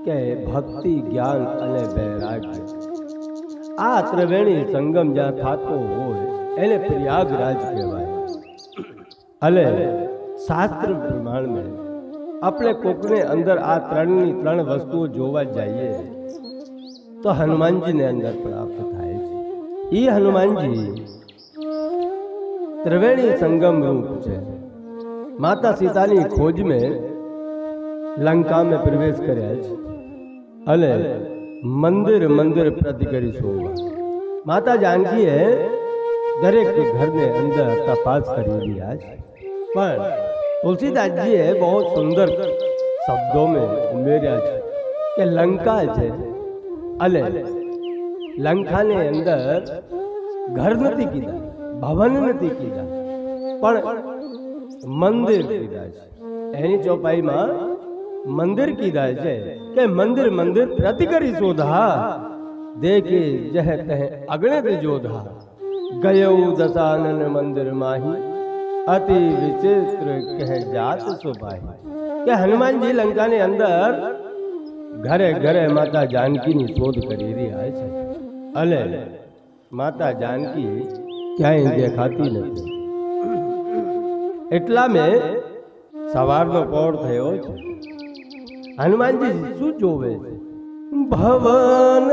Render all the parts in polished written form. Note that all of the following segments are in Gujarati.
કે ભક્તિ જ્ઞાન અને વૈરાગ્ય આ ત્રિવેણી સંગમ જ્યાં થતો હોય એને પ્રયાગરાજ કહેવાય। અને શાસ્ત્ર પ્રમાણમાં આપણે કોકને અંદર આ ત્રણ વસ્તુઓ જોવા જઈએ તો હનુમાનજીને અંદર પ્રાપ્ત થાય છે। એ હનુમાનજી ત્રિવેણી સંગમ रूप છે। माता सीता की खोज में लंका में प्रवेश કર્યા છે અને मंदिर मंदिर प्रति करी शोभा माता जानकी है दरेक घर ने अंदर तपास करी दिया है। पर तुलसीदास जी है बहुत सुंदर शब्दों में उमेर्या है कि लंका है अले लंका ने अंदर घर नहीं कीधा भवन नहीं कीधा पर मंदिर कीधा है। एनी चौपाई में मंदिर कीधा है के मंदिर मंदिर प्रति करी शोधा देखे जह तह अगणित जोधा गयो दशानन मंदिर माही अति विचित्र कह जात सुभाई। के हनुमान जी लंका ने अंदर घरे घरे माता जानकी नी शोध करी रह्या छे अने माता जानकी क्यांय देखाती नथी। एटला में सवारनो पहोर थयो छे। हनुमान जी शू जोवे भवन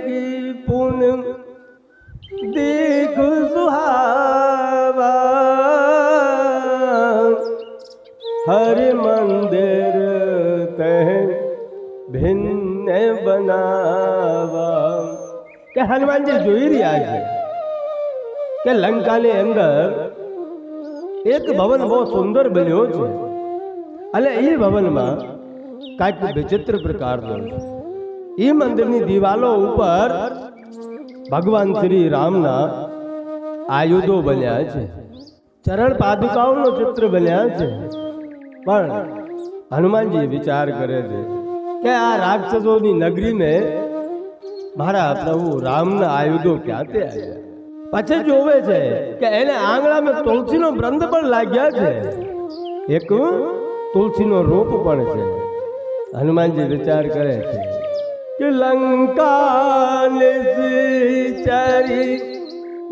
की पुन देख सुहावा हर मंदिर कह भिन्न बनावा। के हनुमान जी जोई रह्या छे के लंका ने अंदर एक भवन बहुत सुंदर बन्यो छे अने ये भवन में कांईक विचित्र प्रकार ये मंदिर की दीवालों ऊपर भगवान श्री राम ना आयुधों बन्या छे चरण पादुकाओं नो चित्र बन्या छे। पण हनुमान जी विचार करे छे के आ राक्षसों की नगरी में मारा प्रभु राम ना आयुधों क्यांथी आव्या। पछी जोवे छे के एने आंगणा में तुलसी नो वृंद पण लाग्या छे एक तुलसी नो रूप पण छे। हनुमान जी विचार करे छे कि लंका निश्चरी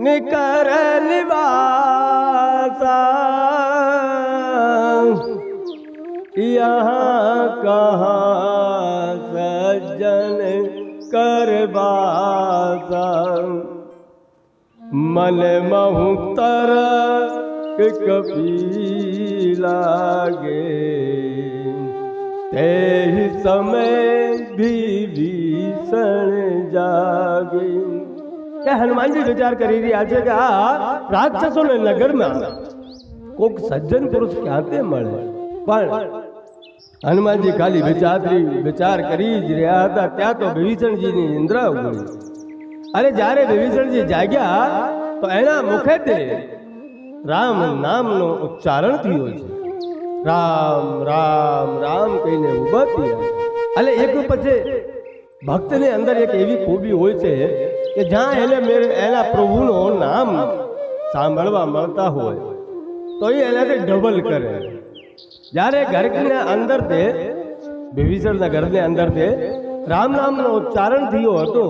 निकर निवासा यहाँ कहाँ सज्जन कर बासा मन महु तरक कपी लागे ते समय विभीषण जागे। क्या हनुमान जी विचार करी रह्या छे के आ राक्षसों ने नगर में कोक सज्जन पुरुष क्यांथे मळे। पण हनुमान जी खाली विचार करी ज रह्या हता त्यां तो विभीषण जी नी निंद्रा उगड़ी। अरे जारे विभीषण जी जाग्या तो एना मुखेथे राम नाम नो उच्चारण थयो छे। राम राम राम कहीने उभा थया। अले एक पछे भक्त ने अंदर एक एवी खूबी होय छे के ज्यां एना प्रभुनो नाम सांभळवा मळता होय तो ये एनाथी डबल करे। जारे घर के अंदर थे विभीषण ना घर ने अंदर थे राम नाम नो उच्चारण थयो हतो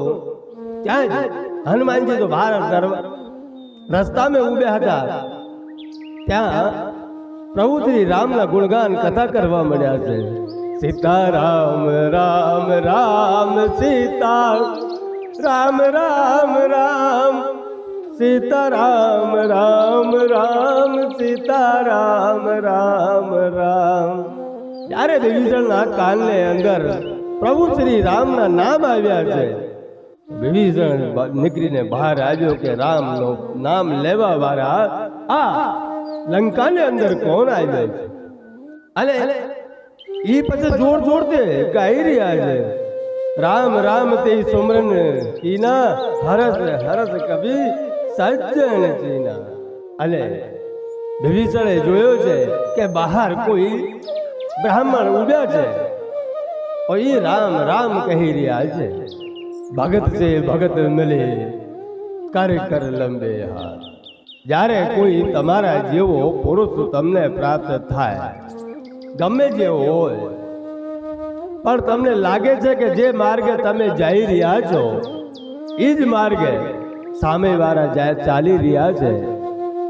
त्यां हनुमान जी तो बाहर रस्ता में उभ्या हता त्यां प्रभु श्री राम ना गुणगान कथा करवा मळ्या छे। सीता राम राम राम सीता राम राम राम सीता राम राम राम सीता राम राम राम। त्यारे विभीषण ना कान ने अंदर प्रभु श्री राम ना नाम आव्या छे। विभीषण निकरीने बहार आव्यो के राम नो नाम लेवा वाळा आ लंका ने अंदर कौन आव्या छे। अने ई पछी जोर जोर से गाई रह्या छे राम राम ते सुमरन कीना हरस हरस कभी सज्जन जीना। अने विभीषणे जोयो छे के बहार कोई ब्राह्मण उभ्या छे और ई राम राम कही रह्या छे। भगत से भगत मिले कर कर लंबे हाथ। જ્યારે કોઈ તમારા જેવો પુરુષ તમને પ્રાપ્ત થાય ગમે જે હોય, પણ તમને લાગે છે કે જે માર્ગે તમે જઈ રહ્યા છો એ જ માર્ગે સામેવાળા ચાલી રહ્યા છે,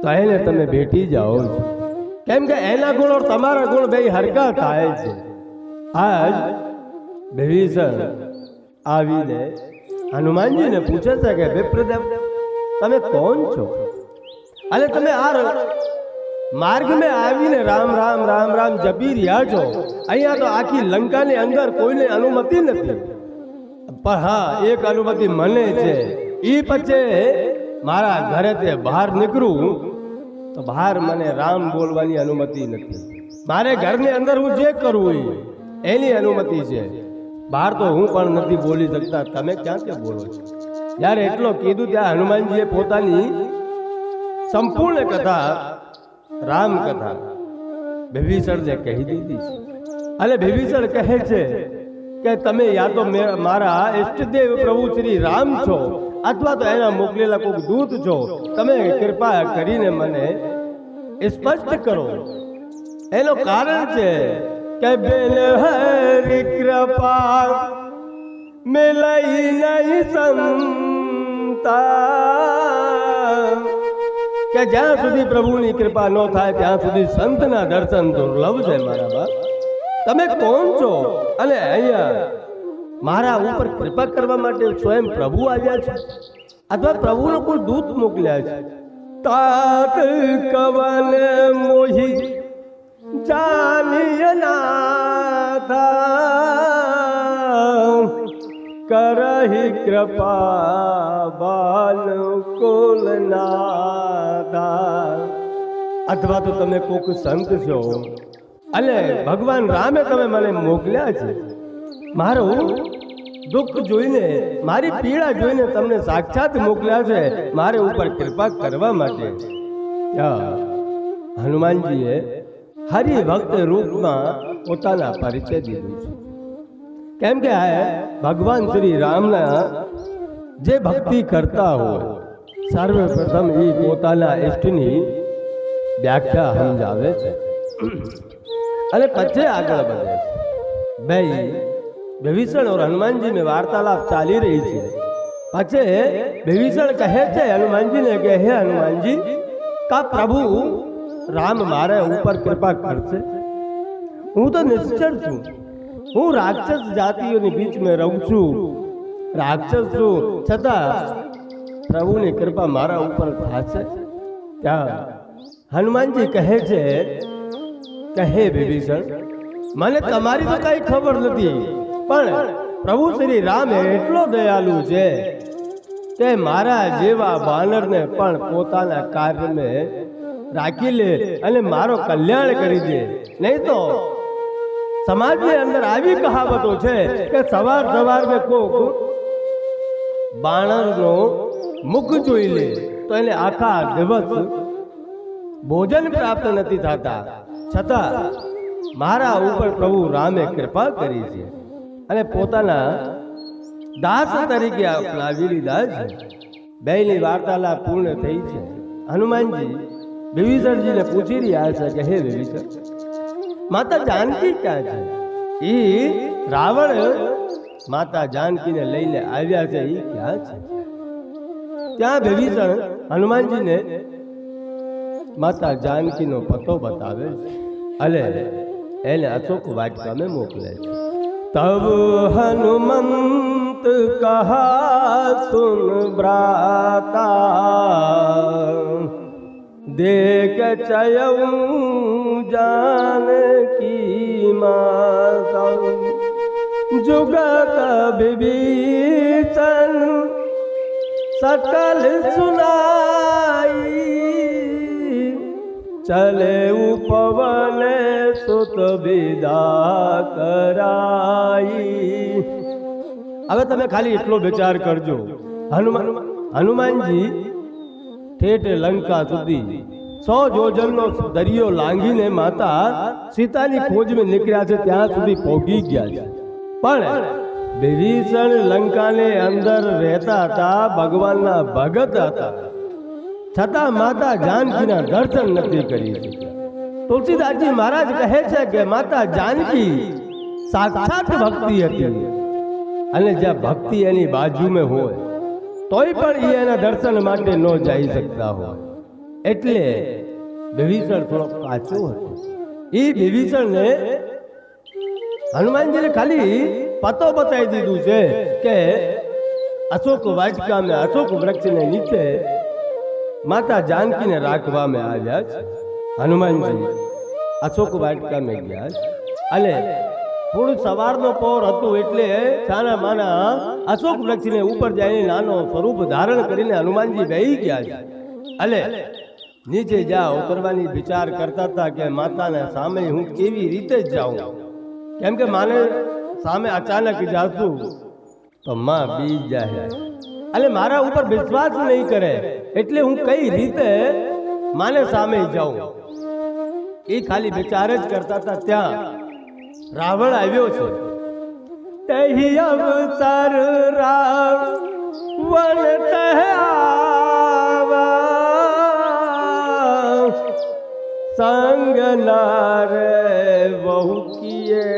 તો એને તમે ભેટી જાઓ છો, કેમ કે એના ગુણ और તમારા ગુણ બે હરખા થાય છે. આજ વિભીષણ આવીને હનુમાનજીને પૂછે છે કે વિપ્રદેવ તમે કોણ છો અને તમે આ માર્ગ में આવીને રામ રામ રામ રામ જપી રહ્યા છો. અહીંયા તો આખી લંકાની અંદર કોઈને અનુમતિ નથી, પણ હા એક અનુમતિ મને છે. એ પછી મારા ઘરેથી બહાર નીકળું તો બહાર મને રામ બોલવાની અનુમતિ નથી. મારે ઘરની અંદર હું જે કરવું એની અનુમતિ છે, બહાર તો હું પણ નથી બોલી શકતા. તમે ક્યાંથી બોલો છો? જ્યારે એટલો કીધું ત્યાં હનુમાનજીએ પોતાની સંપૂર્ણ કથા રામ કથા વિભીષણને કહી દીધી છે. અને વિભીષણ કહે છે કે તમે યા તો મારા ઈષ્ટદેવ પ્રભુ શ્રી રામ છો અથવા તો એના મોકલેલા કોઈ દૂત છો. તમે કૃપા કરીને મને સ્પષ્ટ કરો. એનું કારણ છે કે બેન હરી કૃપા મિલઈ નહીં સંતા, કે જ્યાં સુધી પ્રભુની કૃપા ન થાય ત્યાં સુધી સંતના દર્શન દુર્લભ છે. મારા બાપ તમે કોણ છો અને અહીંયા મારા ઉપર કૃપા કરવા માટે સ્વયં પ્રભુ આવ્યા છે અથવા પ્રભુનો કોઈ દૂત મોકલ્યા છે? तात कवन मोहि जानिय नाथा, करहि कृपा बालकुल नाथा. અથવા તો તમે કોક સંત છો અને ભગવાન રામે તમે મને મોકલ્યા છે. મારું દુઃખ જોઈને મારી પીડા જોઈને તમને સાક્ષાત મોકલ્યા છે મારે ઉપર કૃપા કરવા માટે. હનુમાનજીએ હરિભક્ત રૂપમાં પોતાના પરિચય દીધું છે. કેમ કે ભગવાન શ્રી રામના જે ભક્તિ કરતા હોય સર્વપ્રથમ એ પોતાના ઇષ્ટની વ્યાખ્યા સમજાવે છે અને પછી આગળ વધે છે. ભાઈ विभीषण और हनुमान जी में वार्तालाप चाली रही थी. पछे विभीषण कहे थे हनुमान जी ने के हे हनुमान जी का प्रभु राम मारे ऊपर कृपा करते. हूँ तो निश्चर छू, हूँ राक्षस जातियों ने बीच में रहूं छू, राक्षस छू, छता प्रभु ने कृपा मारा ऊपर थाशे. क्या हनुमान जी कहे छे कहे विभीषण મને તમારી તો કઈ ખબર નથી, પણ પ્રભુ શ્રી રામ એટલો દયાલુ છે કે મારા જેવા બાનરને પણ પોતાના કાર્યમાં રાખી લે અને મારો કલ્યાણ કરી દે. નહીં તો સમાજની અંદર આવી કહાવતો છે કે સવાર સવારમાં કોક બાણરનો મુખ જોઈ લે તો એને આખા દિવસ ભોજન પ્રાપ્ત નથી થતા. છતાં મારા ઉપર પ્રભુ રામે કૃપા કરી છે અને પોતાના દાસ તરીકે લાવી લીધા છે. બેની વાર્તાલાપ પૂર્ણ થઈ છે. હનુમાનજી વિભીષણજીને પૂછી રહ્યા છે કે હે વિભીષણ માતા જાનકી ક્યાં છે? એ રાવણ માતા જાનકીને લઈને આવ્યા છે, એ ક્યાં છે? ત્યાં વિભીષણ હનુમાનજીને માતા જાનકીનો પતો બતાવે છે અને એને અશોક વાટિકા में मोकले. तब हनुमंत कहा सुन भ्राता, देख चयऊ जानकी माता, जुगत विभीषण सकल सुनाई, चले उपवन सुत विदा कराई. હવે તમે ખાલી એટલો વિચાર કરજો. હનુમાનજી ઠેઠ લંકા સુધી 100 યોજનનો દરિયો લાંઘીને માતા સીતાની ખોજમાં નીકળ્યા છે, ત્યાં સુધી પહોંચી ગયા છે. પણ વિભીષણ લંકાને અંદર રહેતા હતા, ભગવાનના ભગત હતા, છતાં માતા જાનકીના દર્શન નથી કરી શક્યા. તુલસીદાસજી મહારાજ કહે છે કે માતા જાનકી સાક્ષાત ભક્તિ હતી અને જ્યાં ભક્તિ એની બાજુમાં હોય તોય પણ એ એના દર્શન માટે ન જઈ શકતા હોય એટલે વિભીષણ થોડો કાચો હતો. એ વિભીષણને હનુમાનજીને ખાલી પતો બતાવી દીધું છે કે અશોક વાટિકામાં અશોક વૃક્ષને નીચે માતા જાનકીને રાખવામાં આવ્યા છે. હનુમાનજી અશોક વાટિકામાં ગયા છે અને થોડું સવારનો પહોર હતું એટલે છાના માના અશોક વૃક્ષને ઉપર જઈને નાનો સ્વરૂપ ધારણ કરીને હનુમાનજી બેહી ગયા છે અને નીચે જ્યાં ઉતરવાની વિચાર કરતા હતા કે માતાને સામે હું કેવી રીતે જ જાઉં, કેમ કે માને સામે અચાનક જાશું તો માં બી જાય અને મારા ઉપર વિશ્વાસ નહીં કરે એટલે હું કઈ રીતે માને સામે જાઉં. એ ખાલી વિચાર જ કરતા હતા ત્યાં રાવણ આવ્યો છે. તહી અવસર રાવણ તહ્યા સંગ નારે બહુ કિએ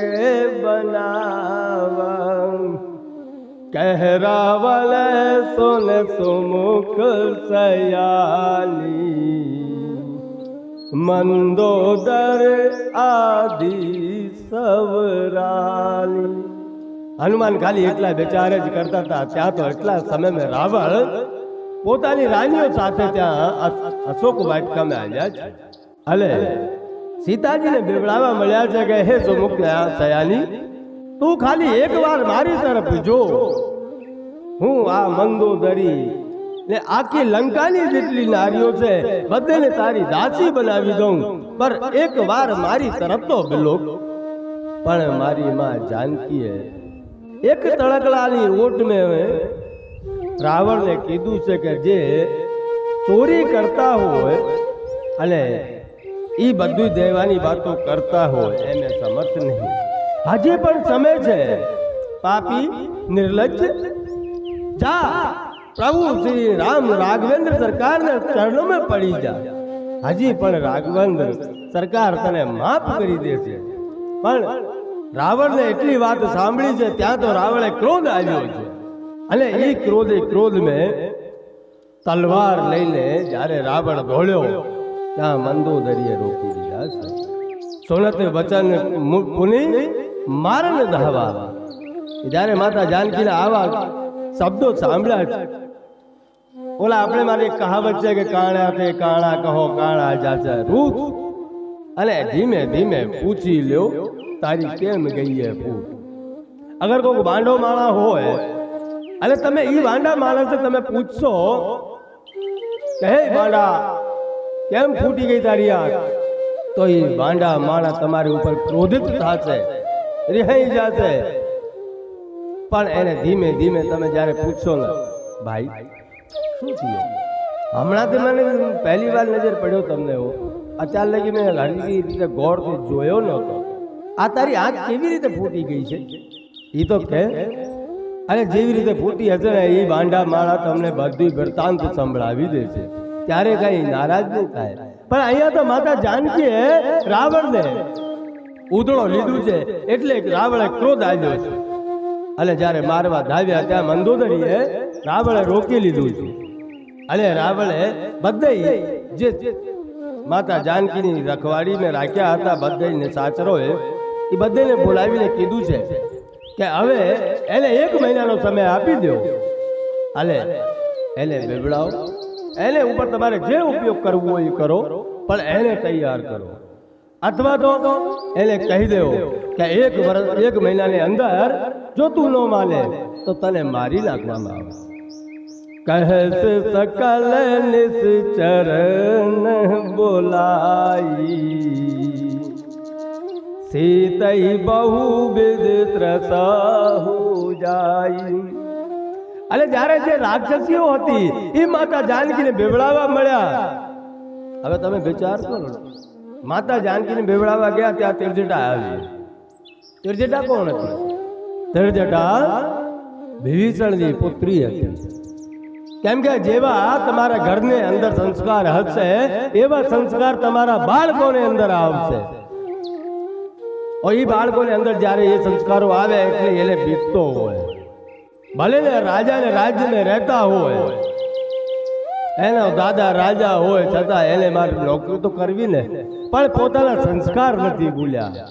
બનાવા કહ રાવલ સુન સુમુખ સયાલી મંદોદર આદિ સવરાલી. હનુમાન ખાલી એટલા વિચાર જ કરતા હતા ત્યાં તો એટલા સમયમાં રાવણ પોતાની રાણીઓ સાથે ત્યાં અશોક વાટિકામાં આવ્યા છે અને સીતાજીને બેવડાવવા મળ્યા છે કે હે સુમુખ સયાની તું ખાલી એકવાર મારી તરફ જો, હું આ મંદોદરી ને આખી લંકાની જેટલી નારીઓ છે બધાને તારી દાસી બનાવી દઉં, પર એક વાર મારી તરફ તો બિલો. પણ મારી માં જાનકીએ એક તળકલાની ઓટ મેં રાવણને કીધું છે કે જે ચોરી કરતા હોય અને એ બધું દેવાની વાતો કરતા હોય એને સમર્થ નહીં. હજી પણ સમય છે પાપી નિર્લજ્જ, જા પ્રભુ શ્રી રામ રાઘવેન્દ્ર સરકારના ચરણોમાં પડી જા. હજી પણ રાઘવેન્દ્ર સરકાર તને માફ કરી દેશે. પણ રાવણને એટલી વાત સાંભળી છે ત્યાં તો રાવણે ક્રોધ આવ્યો છે અને એ ક્રોધ મેં તલવાર લઈને જ્યારે રાવણ દોડ્યો ત્યાં મંદોદરીએ રોકી દીધા છે. સોનત વચન પુની મારન દહવા. જ્યારે માતા જાનકીના આવા શબ્દો સાંભળ્યા છે, ઓલા આપણે મારી કહાવત છે કે કાણા તે કાણા કહો કાણા જાચા રૂત, અને ધીમે ધીમે પૂછી લ્યો તારી કેમ ગઈ હે ફૂટ. અગર કોઈ વાંડો માણા હોય અને તમે ઈ વાંડા માણસને તમે પૂછશો કે હે વાંડા કેમ ફૂટી ગઈ તારી આંખ, તો ઈ વાંડા માણા તમારી ઉપર ક્રોધિત થશે, રિહાઈ જશે. પણ એને ધીમે ધીમે તમે જ્યારે પૂછશો ને ભાઈ શું થયું, હમણાંથી મને પહેલી વાર નજર પડ્યો તમને એવો, અત્યાર લગી મેં હરકી રીતે ગોળથી જોયો નહોતો, આ તારી આંખ કેવી રીતે ફૂટી ગઈ છે એ તો કે. અને જેવી રીતે ફૂટી હશે ને એ વાંડા માણા તમને બધી વૃત્તાંત સંભળાવી દેશે, ત્યારે કઈ નારાજ નહીં થાય. પણ અહીંયા તો માતા જાનકીએ રાવણને ઉધળો લીધું છે એટલે રાવણે ક્રોધ આવ્યો છે અને જ્યારે મારવા ધાવ્યા ત્યાં મંદોદરીએ રાવણે રોકી લીધું છે અને રાવણે બધાય જે માતા જાનકીની રખવાડીને રાખ્યા હતા બધાને સાચરોએ એ બધાને બોલાવીને કીધું છે કે હવે એને 1 મહિનાનો સમય આપી દો, અને એને બેવડાવો, એને ઉપર તમારે જે ઉપયોગ કરવો હોય એ કરો, પણ એને તૈયાર કરો. અથવા તો એને કહી દેવો કે 1 મહિનાની અંદર જો તું ન માને તો તને મારી નાખવામાં આવે. કહે સકલ નિશ્ચરણ બોલાઈ સીતઈ બહુ વિદિત્ર સહુ જાય. અને જ્યારે જે રાક્ષસીઓ હતી એ માતા જાનકીને બેવડાવવા મળ્યા. હવે તમે વિચાર કરો, માતા જાનકીને બેવડાવવા ગયા ત્યાં તિરજટા આવી. તિરજટા કોણ હતી? તિરજટા વિભીષણની પુત્રી હતી. કેમ કે જેવા તમારા ઘરની અંદર સંસ્કાર હશે એવા સંસ્કાર તમારા બાળકોને અંદર આવશે. એ બાળકોને અંદર જ્યારે એ સંસ્કારો આવે એટલે એને બીતતો હોય, ભલે ને રાજા ને રાજ્ય ને રહેતા હોય, એનો દાદા રાજા હોય છતાં એને મારે નોકરી તો કરવી ને, પણ પોતાના સંસ્કાર નથી ભૂલ્યા.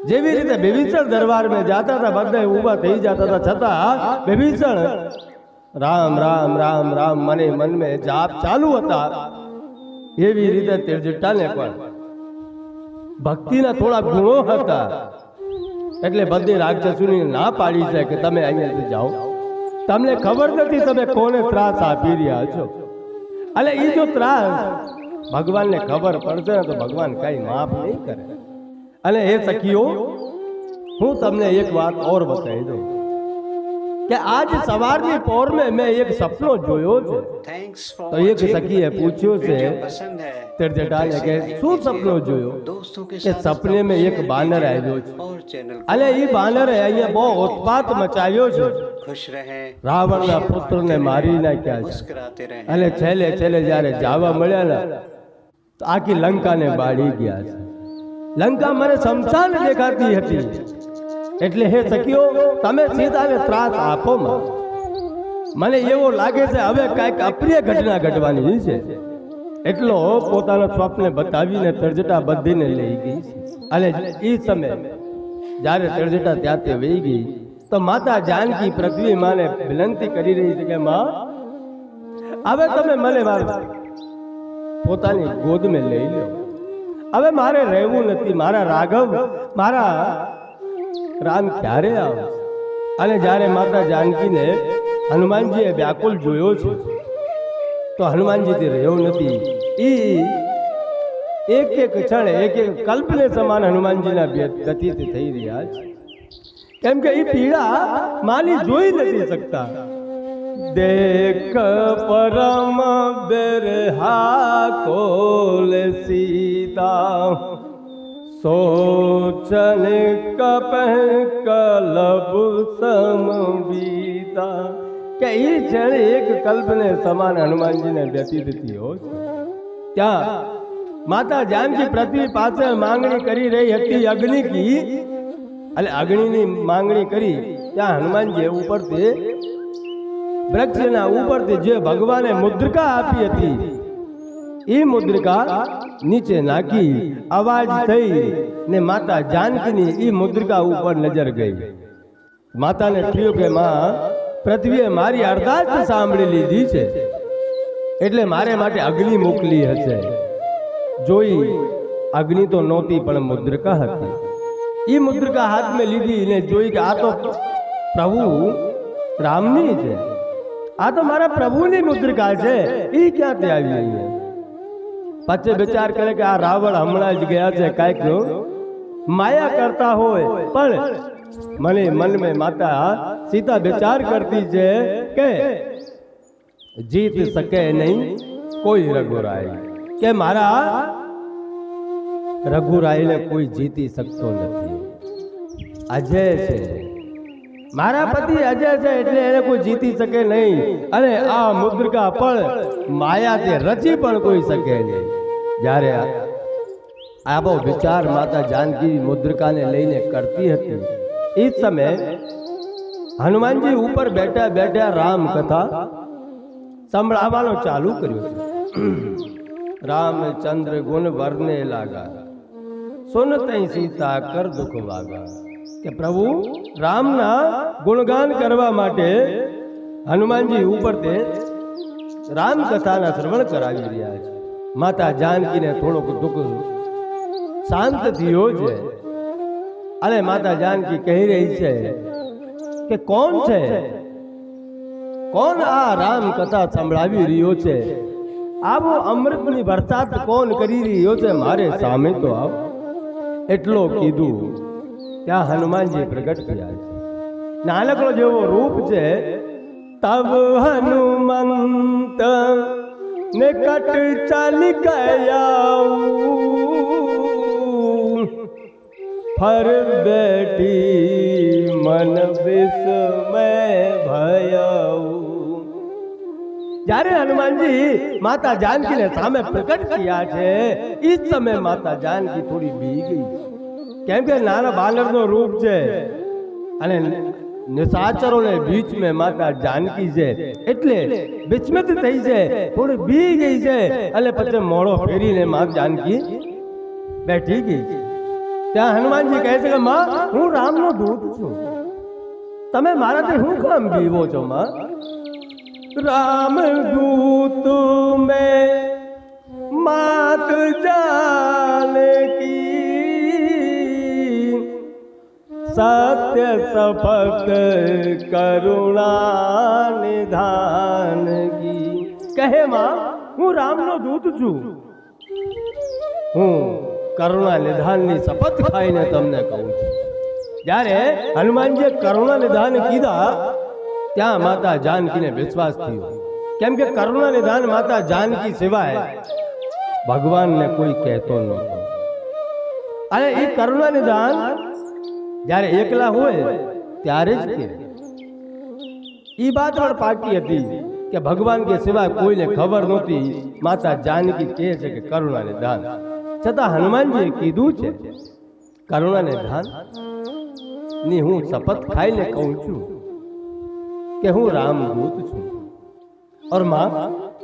જેવી રીતે બિભીષણ દરબારમાં જાતા હતા, બધા ઊભા થઈ જતા હતા, છતાં બિભીષણ રામ રામ રામ રામ મને મન में જાપ ચાલુ હતા. એવી રીતે ત્રિજટાને પણ ભક્તિના થોડા ગુણો હતા, એટલે બધી રાક્ષસોની ના પાડી છે કે તમે અહીંયાથી જાઓ, તમને ખબર નથી તમે કોને ત્રાસ આપી રહ્યા છો. એટલે એ જો ત્રાસ ભગવાનને ખબર પડશે ને તો ભગવાન કઈ માફ નહીં કરે. અને એ સખીઓ, હું તમને એક વાત ઓર બતાવી દઉં કે આજ સવારની પોર મેં એક સપનો જોયો છે. તો એક સખીએ પૂછ્યું છે ત્રિજટાને કે શું સપનો જોયો? કે સપને મેં એક બાનર આવ્યો છે, અને એ બાનરે અહીંયા બહુ ઉત્પાત મચાવ્યો છે, રાવણના પુત્રને મારી નાખ્યા છે, અને છેલ્લે છેલ્લે જ્યારે જાવા મળ્યા ને તો આખી લંકાને બાળી ગયા છે. લંકા મને શમશાન દેખાતી હતી. એટલે હે સખીઓ, તમે સીતાને ત્રાસ આપો મને એવો લાગે છે હવે કાંઈક અપ્રિય ઘટના ઘટવાની છે. એટલો પોતાના સ્વપ્ને બતાવીને ત્રિજટા બધીને લઈ ગઈ. અને એ સમય જ્યારે ત્રિજટા ત્યાંથી વહી ગઈ તો માતા જાનકી પૃથ્વી માને વિનંતી કરી રહી છે કે માં, હવે તમે મને મારા પોતાની ગોદમાં લઈ લો. હવે મારે રહેવું નથી. મારા રાઘવ, મારા રામ ક્યારે આવશે? અને જ્યારે માતા જાનકીને હનુમાનજીએ વ્યાકુલ જોયો છે તો હનુમાનજીથી રહ્યો નથી. એક એક ક્ષણે એક એક કલ્પને સમાન હનુમાનજીના ગતિથી થઈ રહ્યા છે. કેમ કે એ પીડા માની જોઈ નથી શકતા. દેખ પરમ બિરહા કોલ સીતા, सोचन कप कलब समबीता. કે એ જણે એક કલ્પને સમાન હનુમાનજીને વ્યતીત થયો. ત્યાં માતા જાનકી પૃથ્વી પાસે માંગણી કરી રહી હતી અગ્નિ કી, એટલે અગ્નિની માંગણી કરી. ત્યાં હનુમાનજી ઉપરથી વૃક્ષના ઉપરથી જે ભગવાને મુદ્રિકા આપી હતી એ મુદ્રિકા નીચે નાખી, અવાજ થઈ ને માતા જાનકીની એ મુદ્રિકા ઉપર નજર ગઈ. માતાને થયું કે માં, પૃથ્વીએ મારી અરદાસ સાંભળી લીધી છે, એટલે મારે માટે અગ્નિ મોકલી હશે. જોઈ અગ્નિ તો નહોતી પણ મુદ્રિકા હતી. એ મુદ્રિકા હાથમાં લીધી ને જોઈ કે આ તો પ્રભુ રામની છે, આ તો મારા પ્રભુની મુદ્રિકા છે, એ ક્યાંથી આવી અહીંયા? પછી વિચાર કરે કે આ રાવણ હમણાં જ ગયા છે, કાંઈક માયા કરતા હોય. પણ મને મનમાં માતા સીતા વિચાર કરતી છે કે જીત શકે નહીં કોઈ રઘુરાય, કે મારા રઘુરાયને કોઈ જીતી શકતો નથી. અજય છે, મારા પતિ અજય છે, એટલે એને કોઈ જીતી શકે નહીં. અને આ મુદ્રિકા પણ માયાથી રચી પણ કોઈ શકે નહીં. જ્યારે આવો વિચાર માતા જાનકી મુદ્રિકાને લઈને કરતી હતી, એ સમયે હનુમાનજી ઉપર બેઠા બેઠા રામ કથા સંભળાવવાનો ચાલુ કર્યો છે. રામચંદ્ર ગુણ વર્ણે લાગા, સુનતઈ સીતા કર દુઃખ વાગા. કે પ્રભુ રામના ગુણગાન કરવા માટે હનુમાનજી ઉપર તે રામ કથાના શ્રવણ કરાવી રહ્યા છે. માતા જાનકીને થોડોક દુઃખ શાંત થયો છે. અને માતા જાનકી કહી રહી છે કે કોણ છે, કોણ આ રામ કથા સંભળાવી રહ્યો છે? આવો અમૃતની વરસાદ કોણ કરી રહ્યો છે? મારે સામે તો આવ. એટલો કીધું ત્યાં હનુમાનજી પ્રગટ થયા છે. નાનકડો જેવો રૂપ છે. તબ હનુમંત નિકટ ચાલી ગયા, ફર બેઠી મન વિસ્મય ભયાઉ. જ્યારે હનુમાનજી માતા જાનકીને સામે પ્રકટ કર્યા છે એ જ સમયે માતા જાનકી થોડી બી ગઈ, કેમ કે નાના બાલરનો રૂપ છે અને નિશાચરોને બીચ में માતા જાનકી છે એટલે વિસ્મિત થઈ છે, થોડી બી ગઈ છે અને પછી મોડો ફેરીને માતા જાનકી બેઠી ગઈ. ત્યાં હનુમાનજી કહે છે કે માં હું રામનો દૂત છું, તમે મારાથી હું કામ બીવો છો માં? राम दूत में मात जानकी सत्य शपथ करुणा निधान की. કહે માં હું રામનો દૂત છું, હું કરુણા નિધાનની શપથ ખાઈને તમને કહું છું. જ્યારે હનુમાનજીએ કરુણા નિધાન કીધા ત્યાં માતા જાનકીને વિશ્વાસ થયો, કેમ કે કરુણા નિધાન માતા જાનકી સિવાય ભગવાનને કોઈ કહેતો નહોતો. અને એ કરુણા નિધાન જ્યારે એકલા હોય ત્યારે જ કે એ વાત પણ પાકી હતી કે ભગવાન કે સિવાય કોઈને ખબર નહોતી. માતા જાનકી કહે છે કે કરુણા નિધાન, છતાં હનુમાનજીએ કીધું છે કરુણા નિધાન ની હું શપથ ખાઈને કહું છું કે હું रामदूत છું. और मां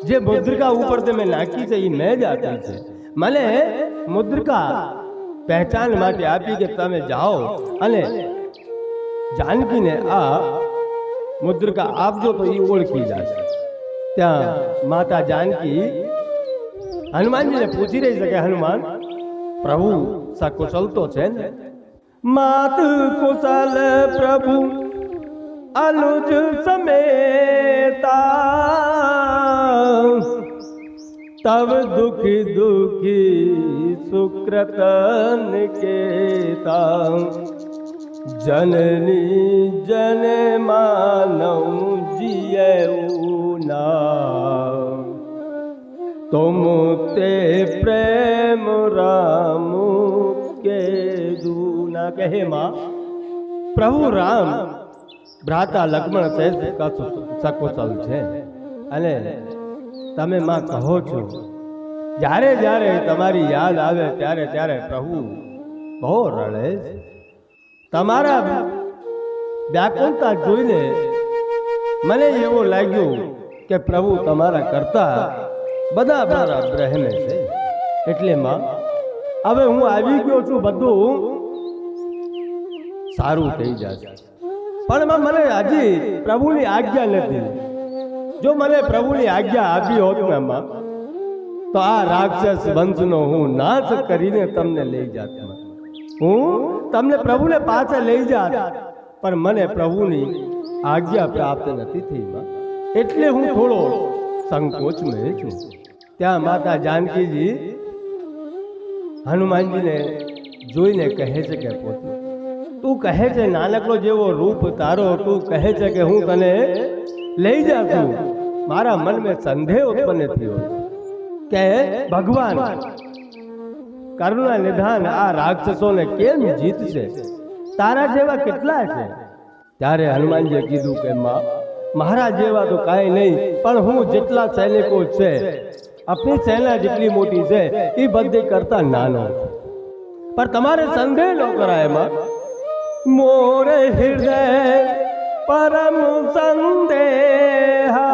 જે મુદ્રિકા ઉપર તમે નાખી છે એ મેં જ આપી છે. મને મુદ્રિકા પહેચાન માટે આપી કે તમે જાઓ અને જાનકીને આ મુદ્રિકા આપજો તો એ ઓળખી જશે. ત્યાં માતા જાનકી હનુમાનજીને પૂછી રહી છે કે હનુમાન પ્રભુ સકુશલ તો છે ને? માત કુશલ પ્રભુ अनुज समेता तब दुखी दुखी सुकृत निकेता जननी जन मानव जिये ना तुम ते प्रेम राम के दूना. कहे मां प्रभु राम ભ્રાતા લક્ષ્મણ સહેજ સકુશલ છે અને તમે માં કહો છો જ્યારે જ્યારે તમારી યાદ આવે ત્યારે ત્યારે પ્રભુ બહુ રડે છે. તમારા વ્યાકુળતા જોઈને મને એવું લાગ્યું કે પ્રભુ તમારા કરતા બધા મારા બ્રહ્મે છે. એટલે માં હવે હું આવી ગયો છું, બધું સારું થઈ જશે. પણ મને હજી પ્રભુની આજ્ઞા નથી. જો મને પ્રભુની આજ્ઞા આપી હોત ને માં તો આ રાક્ષસ વંશનો હું નાશ કરીને તમને લઈ જાત. હું તમને પ્રભુને પાસે લઈ જાત, પણ મને પ્રભુની આજ્ઞા પ્રાપ્ત નથી થઈ માં, એટલે હું થોડો સંકોચમાં છું. ત્યાં માતા જાનકીજી હનુમાનજીને જોઈને કહે છે કે પોતે તું કહે છે નાનકડો જેવો રૂપ તારો, તું કહે છે કે હું તને લઈ જાઉં છું. મારા મનમાં સંદેહ ઉત્પન્ન થયો કે ભગવાન કરુણા નિધાન આ રાક્ષસોને કેમ જીતશે? તારા જેવા કેટલા છે? ત્યારે હનુમાનજીએ કીધું કે માં મારા જેવા તો કાંઈ નહીં, પણ હું જેટલા સૈનિકો છે આપણી સેના જેટલી મોટી છે એ બધી કરતા નાનો, પણ તમારે સંદેહ ન કરાય માં. मोरे हृदय परम संदेहा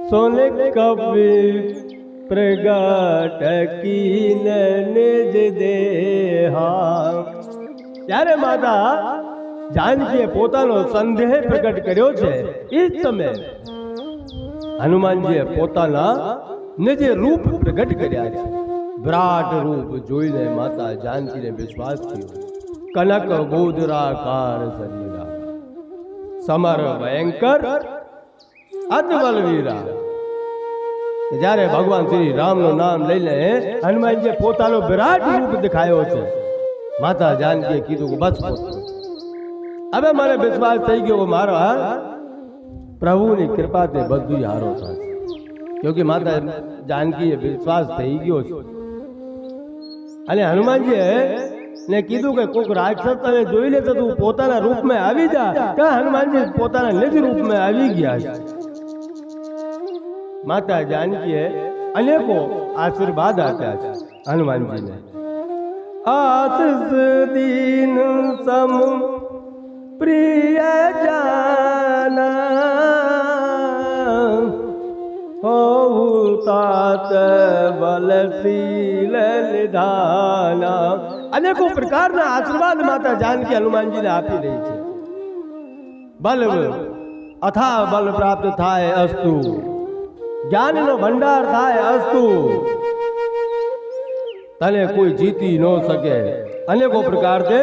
सुन कवि प्रगट कीन निज देहा. ત્યારે માતા જાનકીએ પોતાનો સંદેહ પ્રગટ કર્યો છે એ જ સમયે હનુમાનજીએ પોતાના નિજ રૂપ પ્રગટ કર્યા છે. વિરાટ રૂપ જોઈને માતા જાનકીને વિશ્વાસ થયો. કનક બોધરાકાર શરીરા સમર ભયંકર અદ્બલ વીરા. જ્યારે ભગવાન શ્રી રામનું નામ લઈને હનુમાનજીએ પોતાનો વિરાટ રૂપ દેખાયો છે, માતા જાનકીએ કીધું કે બસ હવે મને વિશ્વાસ થઈ ગયો, મારા પ્રભુની કૃપાથી બધું હારો થશે. ક્યોંકि માતા જાનકીએ વિશ્વાસ થઈ ગયો છે. અને હનુમાનજીએ ને કીધું કે કોઈક રાક્ષસ તને જોઈ લે તો તું પોતાના રૂપમાં આવી જા. કે હનુમાનજી પોતાના નિજ રૂપમાં આવી ગયા છે. માતા જાનકીએ અનેકો આશીર્વાદ આપ્યા છે હનુમાનજીને. આશીષ દીન સમ પ્રિય જાના હોવું તાત બલશીલ નિધાના. અનેકો પ્રકારના આશીર્વાદ માતા જાનકી હનુમાનજીને આપી રહી છે. બલ અથા બલ પ્રાપ્ત થાય અસ્તુ, જ્ઞાનનો ભંડાર થાય અસ્તુ, તને કોઈ જીતી ન શકે. અનેકો પ્રકારથી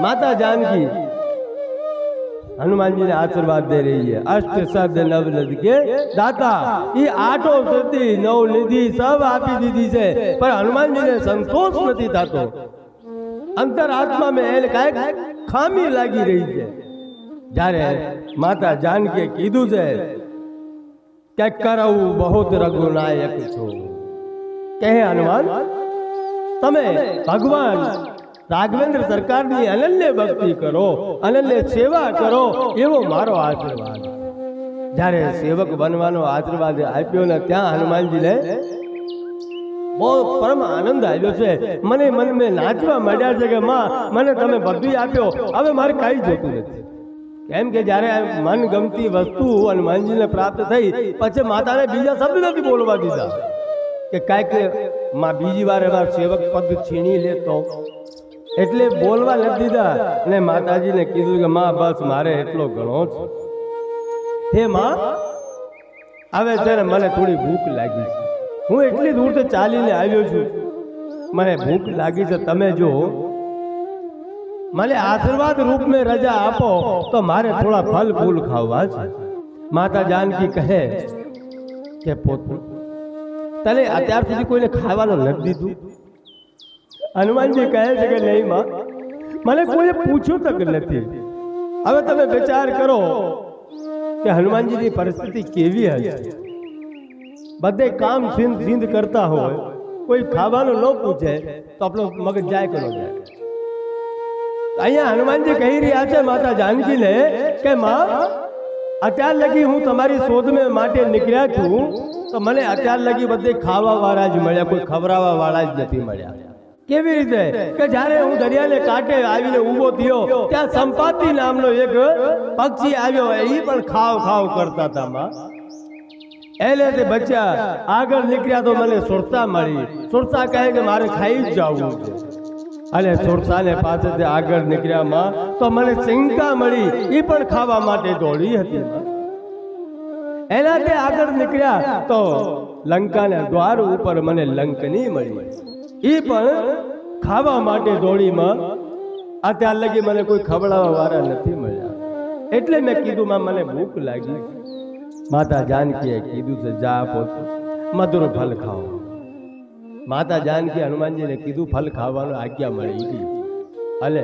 માતા जानकी हनुमान जी ने आशीर्वाद दे रही है। अष्ट सद नव निधि के दाता, ये आठों सिद्धि नव निधि सब आपी दीदी से, पर हनुमान जी ने संतोष नहीं थातो। अंतरात्मा में एल काई खामी लागी रही है। जारे माता जानकी कीधु से के करऊ बहुत रघुनायक छो, कहे हनुमान तमे भगवान राघवेंद्र सरकार की अनन्य भक्ति करो, अनन्य सेवा करो, एवो मारो आशीर्वाद। जारे सेवक बनवानो आशीर्वाद आप्यो ने त्या हनुमान जी ने बहुत परम आनंद आव्यो छे। मने मन में नाचवा मड्या छे के मां मने तमे बधुं आप्यो, हवे मारे काई जोतुं नथी। केम के जारे मन गमती वस्तु हनुमान जी ने प्राप्त थई पछी माता ने बीजा शब्द नथी बोलवा दीधा के काईक मां बीजी वार एमार सेवक पद छीनी ले तो एटले बोलवा नथी दीधा। ने माताजी ने कीधुं के मां बस मारे एटलो घणो ज हे मां हवे छे ने मने थोड़ी भूख लागी छे, हूँ एटली दूर से चालीने आव्यो छुं, मने भूख लागी छे, तमे जो मने आशीर्वाद रूप में रजा आपो तो मारे थोड़ा फल फूल खावा छे। माता जानकी कहे के पोतु तने अत्यार सुधी कोईने खावानो नथी दीधुं? हनुमान जी कहे छे के नहीं मां, मने कोई पूछ्યું तक નથી। હવે તમે વિચાર કરો કે હનુમાનજીની પરિસ્થિતિ કેવી હશે। બધે કામ સિંધ કરતા હોય, કોઈ ખાવાનું ન પૂછે તો આપણો મગજ જાય કે ન જાય। અહીંયા હનુમાનજી કહી રહ્યા છે માતા જાનકીને કે માં અત્યાર લગી હું તમારી શોધ में માટે નીકળ્યા છું તો મને અત્યાર લગી બધે ખાવા વાળા જ મળ્યા, કોઈ ખવરાવા વાળા જ નથી મળ્યા। કેવી રીતે કે જ્યારે હું દરિયાને કાંઠે આવીને ઊભો થયો ત્યાં સંપાતિ નામનો એક પક્ષી આવ્યો, એ પણ ખાવ ખાવ કરતા હતા માં। એલે તે બચ્ચા આગળ નીકળ્યા તો મને સુરતા મળી। સુરતા કહે કે મારે ખાઈ જ જાવું છે, અને સુરતાને પાસેથી આગળ નીકળ્યા માં તો મને સિંકા મળી, એ પણ ખાવા માટે દોડી હતી। એનાથી આગળ નીકળ્યા તો લંકાના દ્વાર ઉપર મને લંકની મળી, એ પણ ખાવા માટે દોડી માં। અત્યાર લગી મને કોઈ ખવડાવવા વાળા નથી મળ્યા, એટલે મેં કીધું માં મને ભૂખ લાગી। માતા જાનકીએ કીધું છે જા પોત મધુર ફલ ખાઓ। માતા જાનકી હનુમાનજીને કીધું ફલ ખાવાનો આજ્ઞા મળી, અલે